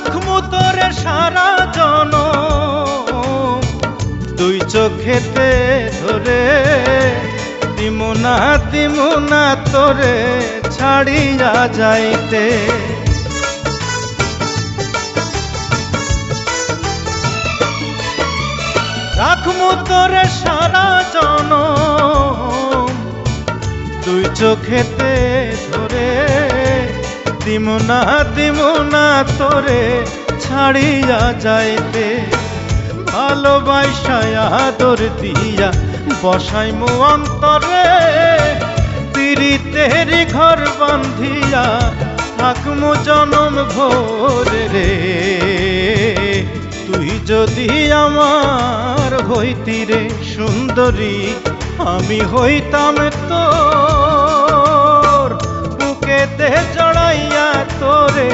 রাখমু তোরে সারা জনম দুই চোখেতে ধরে, দিমু না তোরে ছাড়িয়া যাইতে। রাখমু তোরে সারা জনম দুই চোখেতে ধরে, দিমু না তোরে ছাড়িয়া যাইতে। ভালোবাসা আদর দিয়া বসাইমু অন্তরে, পিরিতের ঘর বান্ধিয়া থাকমু জনম ভোরে রে। তুই যদি আমার হইতি রে সুন্দরী, আমি হইতাম তোর বুকেতে জড়াইয়া তোরে